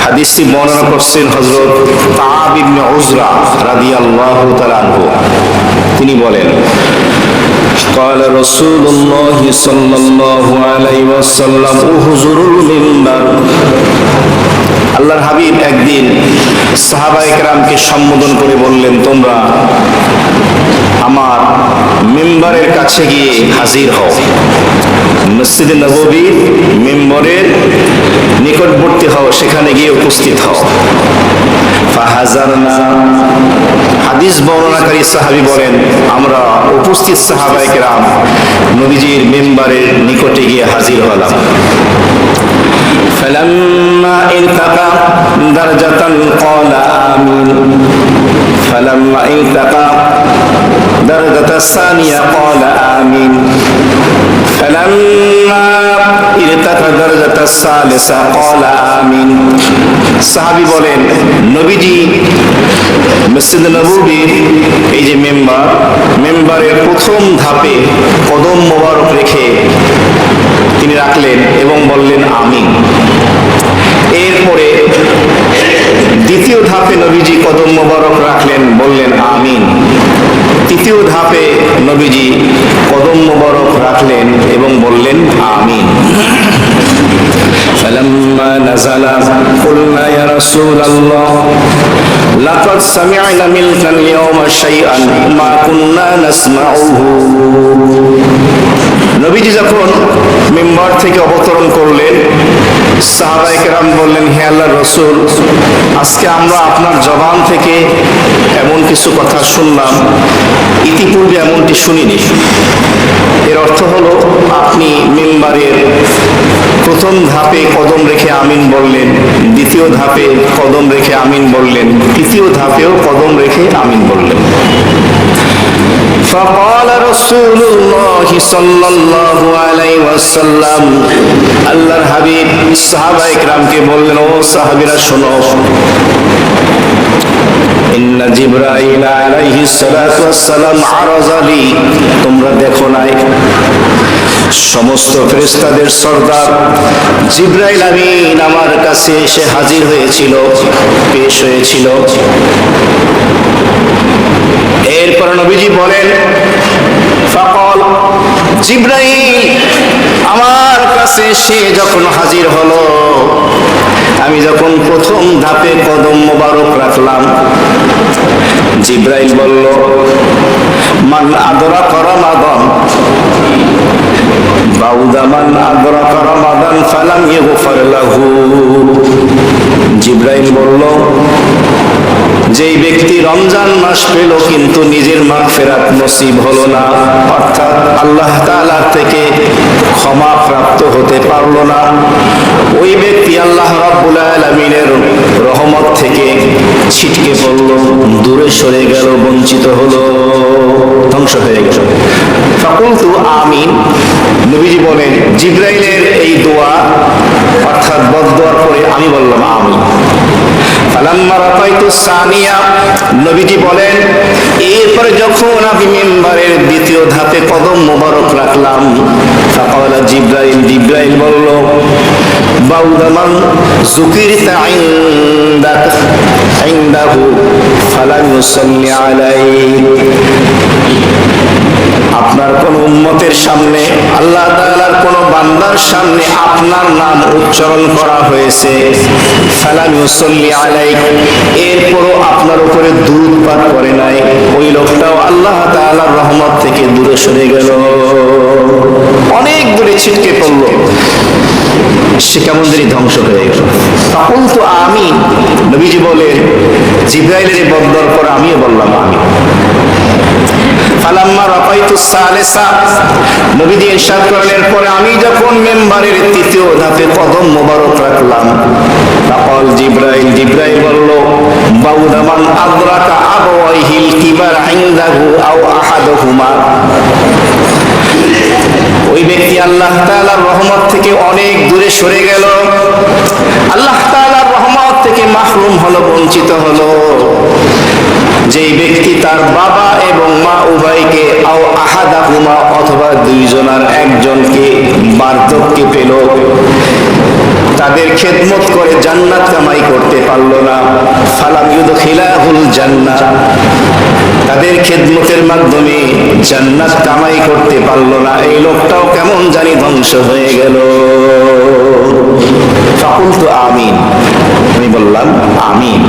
হাদিসটি বর্ণনা করছেন হযরত কাব ইবনে উজরা রাদিয়াল্লাহু তাআলা আনহু। তিনি বলেন, قال رسول الله صلى الله عليه وسلم احضروا المنبر। আল্লাহর হাবিব একদিন সাহাবায়ে কেরামকে সম্বোধন করে বললেন, তোমরা আমার মিম্বরের কাছে গিয়ে হাজির হও। মসজিদে নববীর মিম্বরের নিকটবর্তী হও, সেখানে গিয়ে উপস্থিত হও। ফাহাজারনা, হাদিস বর্ণনাকারী সাহাবী বলেন, আমরা উপস্থিত সাহাবায়ে কেরাম নবীজির মিম্বরের নিকটে গিয়ে হাজির হলাম। فلما التقى درجة قال آمين فلما التقى درجة الثانية قال آمين فلما التقى درجة الثالثة قال آمين। সাহাবী বলেন, নবীজি মসজিদ নববীর এই যে মেম্বারের প্রথম ধাপে কদম মোবারক রেখে তিনি রাখলেন এবং বললেন আমিন। এরপরে দ্বিতীয় ধাপে নবীজি কদম মোবারক রাখলেন, বললেন আমিন। তৃতীয় ধাপে নবীজি কদম মোবারক রাখলেন এবং বললেন আমিন। فلما نزل قلنا يا رسول الله لقد سمعنا منك اليوم شيئا ما كنا نسمعه। নবীজি যখন মিম্বার থেকে অবতরণ করলেন, সাহাবায়ে কেরাম বললেন, হে আল্লাহর রাসূল, আজকে আমরা আপনার জবান থেকে এমন কিছু কথা শুনলাম, ইতিপূর্বে এমনটি শুনিনি। এর অর্থ হলো, আপনি মিম্বারের প্রথম ধাপে কদম রেখে আমিন বললেন, দ্বিতীয় ধাপে কদম রেখে আমিন বললেন, তৃতীয় ধাপেও কদম রেখে আমিন বললেন। فقال رسول الله صلى الله عليه وسلم, আল্লাহর হাবিব সাহাবায়ে কেরামকে বললেন, ও সাহাবীরা শোনো, ইন্না জিবরাইল আলাইহিস সালাতু ওয়াস সালাম আরাযা লি, তোমরা দেখো নাই সমস্ত ফেরেশতাদের সরদার জিবরাইল আমিন আমার কাছে এসে হাজির হয়েছিল, পেশ হয়েছিল। এরপর নবীজি বলেন, ফাকাল, জিবরাইল আমার কাছে এসে যখন হাজির হলো, আমি যখন প্রথম ধাপে কদম মোবারক রাখলাম, জিবরাইল বলল, মান আদরাকা রমাদান বাউদা মান আদরাকা রমাদান ফালাম ইগফার লাহু। জিবরাইল বলল, যেই ব্যক্তি রমজান মাস পেল কিন্তু নিজের মাগফিরাত নসিব হলো না, অর্থাৎ আল্লাহ তাআলা থেকে ক্ষমা প্রাপ্ত হতে পারলো না, ওই ব্যক্তি আল্লাহ রাব্বুল আলামিনের রহমত থেকে ছিটকে পড়ল, দূরে সরে গেল, বঞ্চিত হলো, ধ্বংস হয়ে গেল। ফাকুলতু আমিন। নবীজি বলেন, জিবরাইলের এই দোয়া অর্থাৎ বদদোয়ার পরে আমি বললাম আমিন। ফালাম্মা রাফাইতু সানিয়া, নবীজি বলেন, এরপরে যখন আমি মিম্বারের দ্বিতীয় ধাপে কদম মোবারক রাখলাম, ফাকালা জিবরাইল, জিবরাইল বলল, বাউদা মান যুকিরতা ইনদাহু ফালাম ইউসাল্লি আলাইহি। আপনার কোন উম্মতের সামনে, আল্লাহ তাআলার কোন বান্দার সামনে আপনার নাম উচ্চারণ করা হয়েছে, ফালাম ইউসাল্লি আলাইহি, এরপরও আপনার উপরে দুরূদ পাঠ করে নাই, ওই লোকটাও আল্লাহ তাআলার রহমত থেকে দূরে সরে গেল, অনেক দূরে ছিটকে পড়ল, সে কেমন জানি ধ্বংস হয়ে গেল। ফাকুলতু আমিন। নবীজি বলেন, জিবরাইলের বদদোয়ার পর আমিও বললাম আমিন। ফালাম্মা রাফাইতু সালিসা, নবীজি ইরশাদ করলেন, পরে আমি যখন মিম্বারের তৃতীয় ধাপে কদম মোবারক রাখলাম, ফাকাল জিবরাইল, জিবরাইল বলল, বাউদা মান আদরাকা আবাওয়াইহিল কিবার ইনদাহু আও আহাদুহুমা। ওই ব্যক্তি আল্লাহ তাআলার রহমত থেকে অনেক দূরে সরে গেল, আল্লাহ তাআলার রহমত থেকে মাহরুম হলো, বঞ্চিত হলো, যেই ব্যক্তি তার বাবা এবং মা উভয়কে আও আহাদাহুমা অথবা দুইজনার একজনকে বার্ধক্যে পেল, তাদের খেদমত করে জান্নাত কামাই করতে পারলো না। ফালাম ইউদখিলাহুল জান্নাহ, তাদের খেদমতের মাধ্যমে জান্নাত কামাই করতে পারলো না, এই লোকটাও কেমন জানি ধ্বংস হয়ে গেল। ফাকুলতু আমিন, আমি বললাম আমিন।